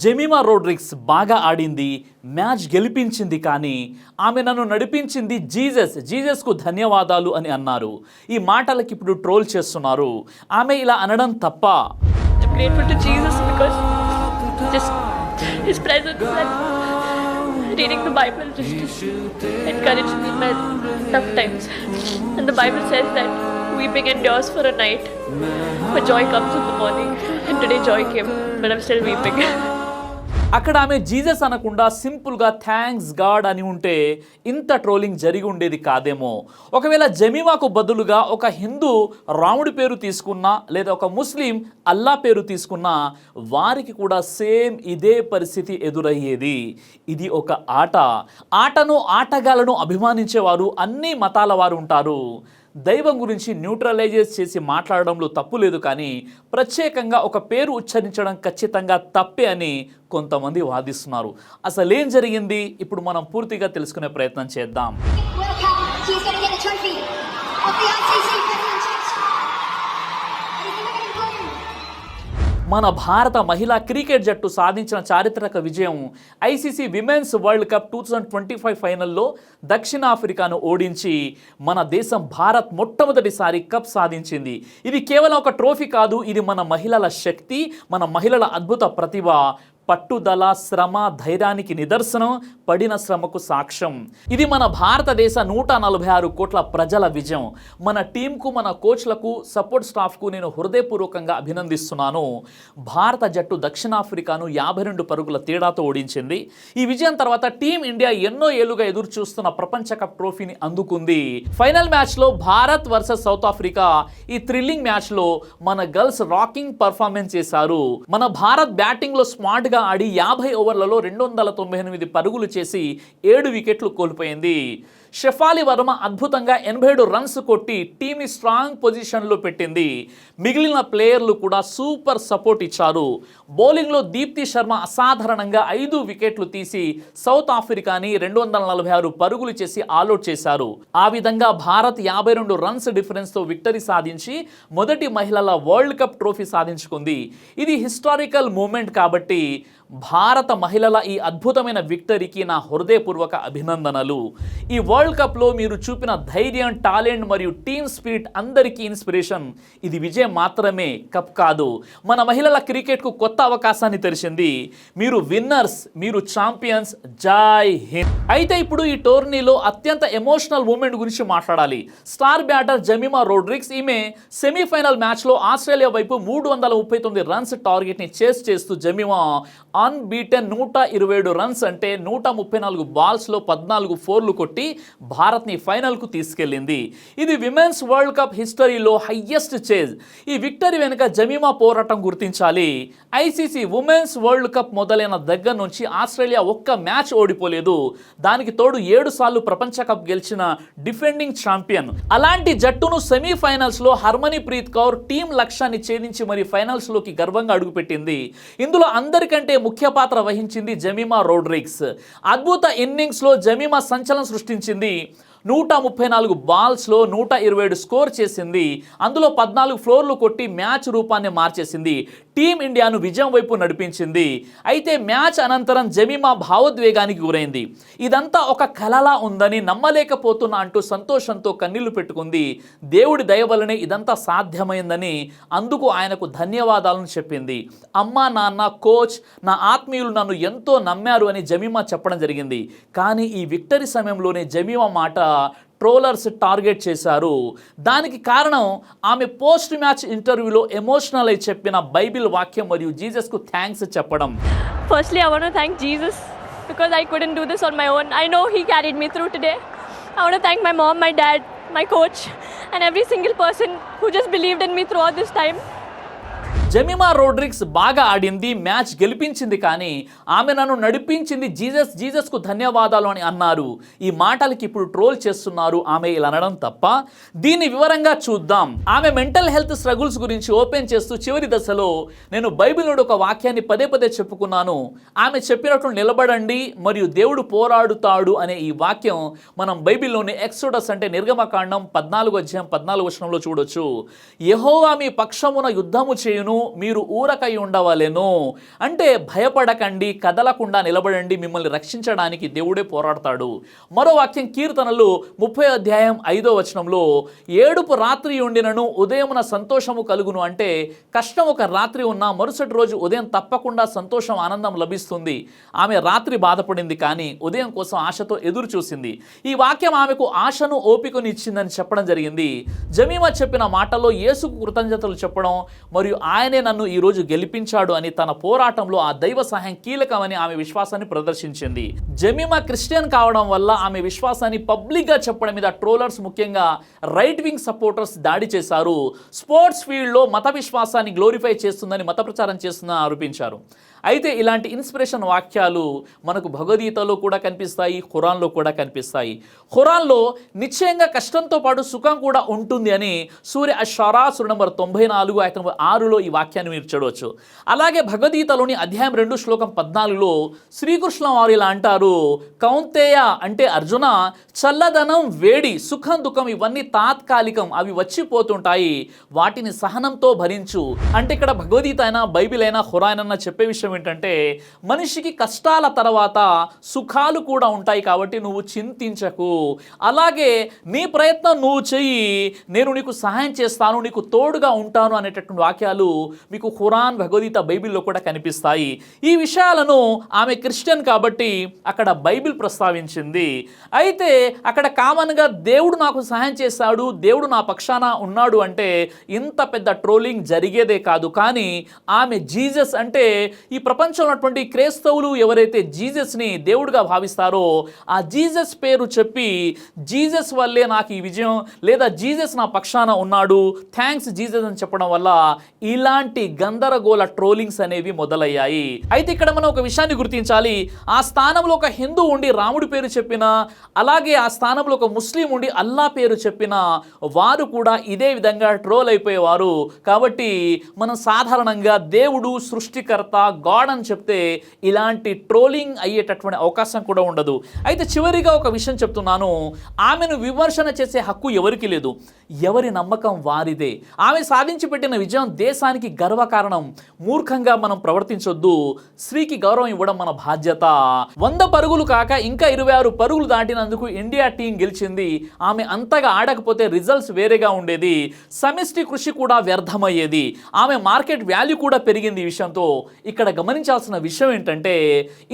Jemimah Rodrigues బాగా ఆడింది, match గెలిపించింది. కానీ ఆమె నన్ను నడిపించింది జీసస్కు ధన్యవాదాలు అని అన్నారు. ఈ మాటలకి ఇప్పుడు ట్రోల్ చేస్తున్నారు. ఆమె ఇలా అనడం తప్ప? I'm grateful to Jesus because just His presence and reading the Bible just encouraged me in my tough times. And the Bible says that weeping endures for a night, but joy comes in the morning. And today joy came, but I'm still weeping. అక్కడ ఆమె Jesus అనకుండా సింపుల్గా thanks God అని ఉంటే ఇంత trolling జరిగి ఉండేది కాదేమో. ఒకవేళ జెమిమాకు బదులుగా ఒక హిందూ రాముడి పేరు తీసుకున్నా లేదా ఒక ముస్లిం అల్లా పేరు తీసుకున్నా వారికి కూడా సేమ్ ఇదే పరిస్థితి ఎదురయ్యేది. ఇది ఒక ఆటను ఆటగాళ్లను అభిమానించేవారు అన్ని మతాల వారు ఉంటారు. దైవం గురించి న్యూట్రలైజేస్ చేసి మాట్లాడడంలో తప్పు లేదు, కానీ ప్రత్యేకంగా ఒక పేరు ఉచ్చరించడం ఖచ్చితంగా తప్పే అని కొంతమంది వాదిస్తున్నారు. అసలేం జరిగింది ఇప్పుడు మనం పూర్తిగా తెలుసుకునే ప్రయత్నం చేద్దాం. మన భారత మహిళా క్రికెట్ జట్టు సాధించిన చారిత్రక విజయం ఐసీసీ విమెన్స్ వరల్డ్ కప్ 2025 ఫైనల్లో దక్షిణాఫ్రికాను ఓడించి మన దేశం భారత్ మొట్టమొదటిసారి కప్ సాధించింది. ఇది కేవలం ఒక ట్రోఫీ కాదు, ఇది మన మహిళల శక్తి, మన మహిళల అద్భుత ప్రతిభ, పట్టుదల, శ్రమ, ధైర్యానికి నిదర్శనం, పడిన శ్రమకు సాక్ష్యం. ఇది మన భారతదేశ 146 కోట్ల ప్రజల విజయం. మన టీంకు, మన కోచ్లకు, సపోర్ట్ స్టాఫ్కు నేను హృదయపూర్వకంగా అభినందిస్తున్నాను. భారత జట్టు దక్షిణాఫ్రికాను 52 పరుగుల తేడాతో ఓడించింది. ఈ విజయం తర్వాత టీమిండియా ఎన్నో ఏళ్లుగా ఎదురు చూస్తున్న ప్రపంచ కప్ ట్రోఫీని అందుకుంది. ఫైనల్ మ్యాచ్లో భారత్ వర్సెస్ సౌత్ ఆఫ్రికా, ఈ థ్రిల్లింగ్ మ్యాచ్లో మన గర్ల్స్ రాకింగ్ పర్ఫార్మెన్స్ చేశారు. మన భారత్ బ్యాటింగ్లో స్మార్ట్ ఆడి 50 ఓవర్లలో 298 పరుగులు చేసి 7 వికెట్లు కోల్పోయింది. షెఫాలి వర్మ అద్భుతంగా 87 రన్స్ కొట్టి టీమ్ని స్ట్రాంగ్ పొజిషన్లో పెట్టింది. మిగిలిన ప్లేయర్లు కూడా సూపర్ సపోర్ట్ ఇచ్చారు. బౌలింగ్లో దీప్తి శర్మ అసాధారణంగా 5 వికెట్లు తీసి సౌత్ ఆఫ్రికాని 246 పరుగులు చేసి ఆల్అౌట్ చేశారు. ఆ విధంగా భారత్ 52 రన్స్ డిఫరెన్స్తో విక్టరీ సాధించి మొదటి మహిళల వరల్డ్ కప్ ట్రోఫీ సాధించుకుంది. ఇది హిస్టారికల్ మూమెంట్ కాబట్టి భారత మహిళల ఈ అద్భుతమైన విక్టరీకి నా హృదయపూర్వక అభినందనలు. ఈ వరల్డ్ కప్లో మీరు చూపిన ధైర్యం, టాలెంట్ మరియు టీమ్ స్పిరిట్ అందరికీ ఇన్స్పిరేషన్. ఇది విజయం మాత్రమే, కప్ కాదు. మన మహిళల క్రికెట్కు కొత్త అవకాశాన్ని తెరిచింది. మీరు విన్నర్స్, మీరు ఛాంపియన్స్. జై హింద్. అయితే ఇప్పుడు ఈ టోర్నీలో అత్యంత ఎమోషనల్ మూమెంట్ గురించి మాట్లాడాలి. స్టార్ బ్యాటర్ జెమిమా రోడ్రిగ్స్, ఈమె సెమీఫైనల్ మ్యాచ్లో ఆస్ట్రేలియా వైపు 339 రన్స్ టార్గెట్ని చేస్ చేస్తూ జెమిమా అన్బీటెన్ 127 రన్స్ అంటే 134 బాల్స్లో 14 ఫోర్లు కొట్టి భారత్ని ఫైనల్కు తీసుకెళ్లింది. ఇది విమెన్స్ వరల్డ్ కప్ హిస్టరీలో హైయెస్ట్ చేజ్. ఈ విక్టరీ వెనుక జెమిమా పోరాటం గుర్తించాలి. ఐసీసీ ఉమెన్స్ వరల్డ్ కప్ మొదలైన దగ్గర నుంచి ఆస్ట్రేలియా ఒక్క మ్యాచ్ ఓడిపోలేదు. దానికి తోడు 7 సార్లు ప్రపంచ కప్ గెలిచిన డిఫెండింగ్ ఛాంపియన్. అలాంటి జట్టును సెమీఫైనల్స్లో హర్మనీ ప్రీత్ కౌర్ టీం లక్ష్యాన్ని ఛేదించి మరి ఫైనల్స్లోకి గర్వంగా అడుగుపెట్టింది. ఇందులో అందరికంటే ముఖ్య పాత్ర వహించింది జెమిమా రోడ్రిగ్స్. అద్భుత ఇన్నింగ్స్లో జెమిమా సంచలనం సృష్టించింది. 134 బాల్స్లో 127 స్కోర్ చేసింది. అందులో 14 ఫ్లోర్లు కొట్టి మ్యాచ్ రూపాన్ని మార్చేసింది. టీం ఇండియాను విజయం వైపు నడిపించింది. అయితే మ్యాచ్ అనంతరం జెమిమా భావోద్వేగానికి గురైంది. ఇదంతా ఒక కలలా ఉందని నమ్మలేకపోతున్నా అంటూ సంతోషంతో కన్నీళ్లు పెట్టుకుంది. దేవుడి దయ వల్లనే ఇదంతా సాధ్యమైందని, అందుకు ఆయనకు ధన్యవాదాలను చెప్పింది. అమ్మా, నాన్న, కోచ్, నా ఆత్మీయులు నన్ను ఎంతో నమ్మారు అని జెమిమా చెప్పడం జరిగింది. కానీ ఈ విక్టరీ సమయంలోనే జెమిమా మాట ట్రోలర్స్ టార్గెట్ చేశారు. దానికి కారణం ఆమె పోస్ట్ మ్యాచ్ ఇంటర్వ్యూలో ఎమోషనల్ అయి చెప్పిన బైబిల్ వాక్యం మరియు జీసస్కు థ్యాంక్స్ చెప్పడం. Firstly, I want to thank Jesus because I couldn't do this on my own. I know He carried me through today. I want to thank my mom, my dad, my coach, and every single person who just believed in me throughout this time. Jemimah Rodrigues బాగా ఆడింది, match గెలిపించింది. కానీ ఆమె నన్ను నడిపించింది జీసస్కు ధన్యవాదాలు అని అన్నారు. ఈ మాటలకి ఇప్పుడు ట్రోల్ చేస్తున్నారు. ఆమె ఇలా అనడం తప్ప? దీన్ని వివరంగా చూద్దాం. ఆమె మెంటల్ హెల్త్ స్ట్రగుల్స్ గురించి ఓపెన్ చేస్తూ చివరి దశలో నేను బైబిల్ నుండి ఒక వాక్యాన్ని పదే పదే చెప్పుకున్నాను. ఆమె చెప్పినట్లు నిలబడండి మరియు దేవుడు పోరాడుతాడు అనే ఈ వాక్యం మనం బైబిల్లోని ఎక్సోడస్ అంటే నిర్గమకాండం 14 అధ్యాయం 14 వచనంలో చూడొచ్చు. యెహోవా మీ పక్షమున యుద్ధము చేయును, మీరు ఊరకై ఉండవలెను. అంటే భయపడకండి, కదలకుండా నిలబడండి, మిమ్మల్ని రక్షించడానికి దేవుడే పోరాడతాడు. మరో వాక్యం కీర్తనలు 30:5 ఏడుపు రాత్రి ఉండినను ఉదయమున సంతోషము కలుగును. అంటే కష్టం ఒక రాత్రి ఉన్నా మరుసటి రోజు ఉదయం తప్పకుండా సంతోషం, ఆనందం లభిస్తుంది. ఆమె రాత్రి బాధపడింది కానీ ఉదయం కోసం ఆశతో ఎదురు చూసింది. ఈ వాక్యం ఆమెకు ఆశను, ఓపికను ఇచ్చిందని చెప్పడం జరిగింది. జమీమా చెప్పిన మాటల్లో యేసుకు కృతజ్ఞతలు చెప్పడం మరియు ఆయనే నన్ను ఈరోజు గెలిపించాడు అని తన పోరాటంలో ఆ దైవ సహాయం కీలకమని ఆమె విశ్వాసాన్ని ప్రదర్శించింది. జమీమా క్రిస్టియన్ కావడం వల్ల ఆమె విశ్వాసాన్ని పబ్లిక్గా చెప్పడం మీద ట్రోలర్స్, ముఖ్యంగా రైట్ వింగ్ సపోర్టర్స్ దాడి చేశారు. స్పోర్ట్స్ ఫీల్డ్లో మత విశ్వాసాన్ని గ్లోరిఫై చేస్తుందని, మత ప్రచారం చేస్తుందని ఆరోపించారు. అయితే ఇలాంటి ఇన్స్పిరేషన్ వాక్యాలు మనకు భగవద్గీతలో కూడా కనిపిస్తాయి, ఖురాన్లో కూడా కనిపిస్తాయి. ఖురాన్లో నిశ్చయంగా కష్టంతో పాటు సుఖం కూడా ఉంటుంది అని సూర్య అష్-షురా నంబర్ 94:6 ఈ వాక్యాన్ని మీరు చూడవచ్చు. అలాగే భగవద్గీతలోని అధ్యాయం 2 శ్లోకం 14 శ్రీకృష్ణ వారు ఇలా అంటారు, కౌంతేయ అంటే అర్జున, చల్లదనం, వేడి, సుఖం, దుఃఖం ఇవన్నీ తాత్కాలికం, అవి వచ్చిపోతుంటాయి, వాటిని సహనంతో భరించు. అంటే ఇక్కడ భగవద్గీత అయినా, బైబిల్ అయినా, ఖురాన్ అయినా చెప్పే విషయం ఏంటంటే మనిషికి కష్టాల తర్వాత సుఖాలు కూడా ఉంటాయి కాబట్టి నువ్వు చింతించకు. అలాగే నీ ప్రయత్నం నువ్వు చెయ్యి, నేను నీకు సహాయం చేస్తాను, నీకు తోడుగా ఉంటాను అనేటటువంటి వాక్యాలు మీకు ఖురాన్, భగవద్గీత, బైబిల్లో కూడా కనిపిస్తాయి. ఈ విషయాలను ఆమె క్రిస్టియన్ కాబట్టి అక్కడ బైబిల్ ప్రస్తావించింది. అయితే అక్కడ కామన్గా దేవుడు నాకు సహాయం చేశాడు, దేవుడు నా పక్షాన ఉన్నాడు అంటే ఇంత పెద్ద ట్రోలింగ్ జరిగేదే కాదు. కానీ ఆమె జీసస్ అంటే ఈ ప్రపంచంలో ఉన్నటువంటి క్రైస్తవులు ఎవరైతే జీసస్ని దేవుడిగా భావిస్తారో ఆ జీసస్ పేరు చెప్పి జీసస్ వల్లే నాకు ఈ విజయం, లేదా జీసస్ నా పక్షాన ఉన్నాడు, థ్యాంక్స్ జీసస్ అని చెప్పడం వల్ల ఇలాంటి గందరగోళ ట్రోలింగ్స్ అనేవి మొదలయ్యాయి. అయితే ఇక్కడ మనం ఒక విషయాన్ని గుర్తించాలి. ఆ స్థానంలో ఒక హిందూ ఉండి రాముడి పేరు చెప్పినా, అలాగే ఆ స్థానంలో ఒక ముస్లిం ఉండి అల్లా పేరు చెప్పినా వారు కూడా ఇదే విధంగా ట్రోల్ అయిపోయేవారు. కాబట్టి మనం సాధారణంగా దేవుడు సృష్టికర్త, గాడ్ అని చెప్తే ఇలాంటి ట్రోలింగ్ అయ్యేటటువంటి అవకాశం కూడా ఉండదు. అయితే చివరిగా ఒక విషయం చెప్తున్నాను, ఆమెను విమర్శన చేసే హక్కు ఎవరికి లేదు, ఎవరి నమ్మకం వారిదే. ఆమె సాధించి పెట్టిన విజయం దేశానికి గర్వకారణం. మూర్ఖంగా మనం ప్రవర్తించొద్దు. స్త్రీకి గౌరవం ఇవ్వడం మన బాధ్యత. 100 పరుగులు కాక ఇంకా 26 పరుగులు దాటినందుకు ఇండియా టీం గెలిచింది. ఆమె అంతగా ఆడకపోతే రిజల్ట్స్ వేరేగా ఉండేది, సమిష్టి కృషి కూడా వ్యర్థమయ్యేది, ఆమె మార్కెట్ వాల్యూ కూడా పెరిగింది. ఈ విషయంతో ఇక్కడ గమనించాల్సిన విషయం ఏంటంటే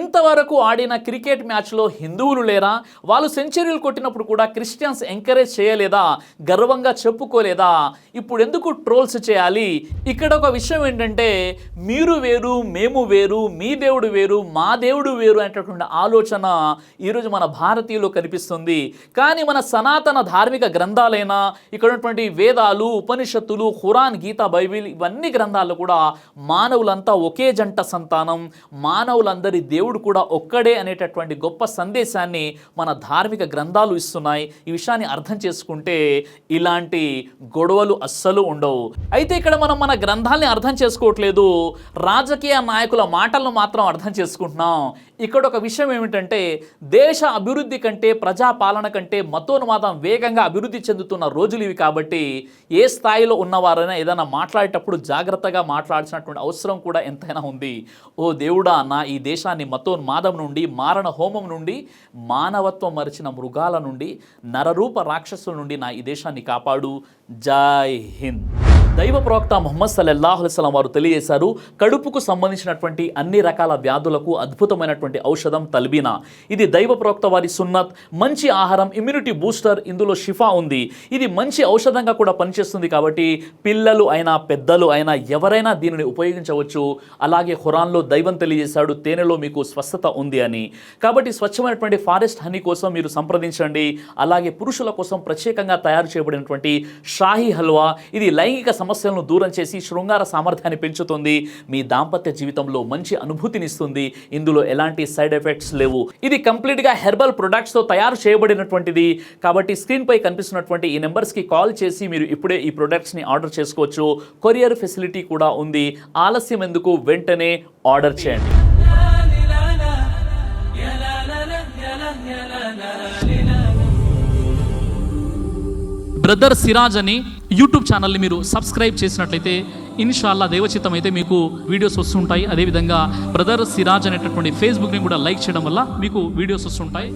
ఇంతవరకు ఆడిన క్రికెట్ మ్యాచ్లో హిందువులు లేరా? వాళ్ళు సెంచరీలు కొట్టినప్పుడు కూడా క్రిస్టియన్స్ ఎంకరేజ్ చేయలేదా? గర్వంగా చెప్పుకోలేదా? ఇప్పుడు ఎందుకు ట్రోల్స్ చేయాలి? ఇక్కడ ఒక విషయం ఏంటంటే మీరు వేరు, మేము వేరు, మీ దేవుడు వేరు, మా దేవుడు వేరు అనేటటువంటి ఆలోచన ఈరోజు మన భారతీయులు కనిపిస్తుంది. కానీ మన సనాతన ధార్మిక గ్రంథాలైనా, ఇక్కడ ఉన్నటువంటి వేదాలు, ఉపనిషత్తులు, ఖురాన్, గీత, బైబిల్ ఇవన్నీ గ్రంథాల్లో కూడా మానవులంతా ఒకే జంట సంతానం, మానవులందరి దేవుడు కూడా ఒక్కడే అనేటటువంటి గొప్ప సందేశాన్ని మన ధార్మిక గ్రంథాలు ఇస్తున్నాయి. ఈ విషయాన్ని అర్థం చేసుకుంటే ఇలాంటి గొడవలు అస్సలు ఉండవు. అయితే ఇక్కడ మనం మన గ్రంథాలని అర్థం చేసుకోవట్లేదు, రాజకీయ నాయకుల మాటలను మాత్రం అర్థం చేసుకుంటున్నాం. ఇక్కడ ఒక విషయం ఏమిటంటే దేశ అభివృద్ధి కంటే, ప్రజాపాలన కంటే మతోన్మాదం వేగంగా అభివృద్ధి చెందుతున్న రోజులు ఇవి. కాబట్టి ఏ స్థాయిలో ఉన్నవారైనా ఏదైనా మాట్లాడేటప్పుడు జాగ్రత్తగా మాట్లాడాల్సినటువంటి అవసరం కూడా ఎంతైనా ఉంది. ఓ దేవుడా, నా ఈ దేశాన్ని మతోన్మాదం నుండి, మారణ హోమం నుండి, మానవత్వం మరిచిన మృగాల నుండి, నరరూప రాక్షసుల నుండి నా ఈ దేశాన్ని కాపాడు. జై హింద్. దైవ ప్రవక్త ముహమ్మద్ సల్లల్లాహు అలైహి వసల్లం వారు తెలియజేశారు, కడుపుకు సంబంధించినటువంటి అన్ని రకాల వ్యాధులకు అద్భుతమైనటువంటి ఔషధం తల్బీనా. ఇది దైవ ప్రవక్త వారి సున్నత్, మంచి ఆహారం, ఇమ్యూనిటీ బూస్టర్, ఇందులో షిఫా ఉంది. ఇది మంచి ఔషధంగా కూడా పనిచేస్తుంది. కాబట్టి పిల్లలు అయినా, పెద్దలు అయినా ఎవరైనా దీనిని ఉపయోగించవచ్చు. అలాగే ఖురాన్లో దైవం తెలియజేశాడు, తేనెలో మీకు స్వస్థత ఉంది అని. కాబట్టి స్వచ్ఛమైనటువంటి ఫారెస్ట్ హనీ కోసం మీరు సంప్రదించండి. అలాగే పురుషుల కోసం ప్రత్యేకంగా తయారు చేయబడినటువంటి షాహీ హల్వా, ఇది లైంగిక సమస్యలను దూరం చేసి శృంగార సామర్థ్యాన్ని పెంచుతుంది, మీ దాంపత్య జీవితంలో మంచి అనుభూతినిస్తుంది. ఇందులో ఎలాంటి సైడ్ ఎఫెక్ట్స్ లేవు. ఇది కంప్లీట్గా హెర్బల్ ప్రొడక్ట్స్తో తయారు చేయబడినటువంటిది. కాబట్టి స్క్రీన్పై కనిపిస్తున్నటువంటి ఈ నెంబర్స్కి కాల్ చేసి మీరు ఇప్పుడే ఈ ప్రొడక్ట్స్ని ఆర్డర్ చేసుకోవచ్చు. కొరియర్ ఫెసిలిటీ కూడా ఉంది. ఆలస్యం ఎందుకు, వెంటనే ఆర్డర్ చేయండి. బ్రదర్ సిరాజ్ అని యూట్యూబ్ ఛానల్ని మీరు సబ్స్క్రైబ్ చేసినట్లయితే ఇన్షాల్లా దేవచిత్తం అయితే మీకు వీడియోస్ వస్తుంటాయి. అదేవిధంగా బ్రదర్ సిరాజ్ అనేటటువంటి ఫేస్బుక్ని కూడా లైక్ చేయడం వల్ల మీకు వీడియోస్ వస్తుంటాయి.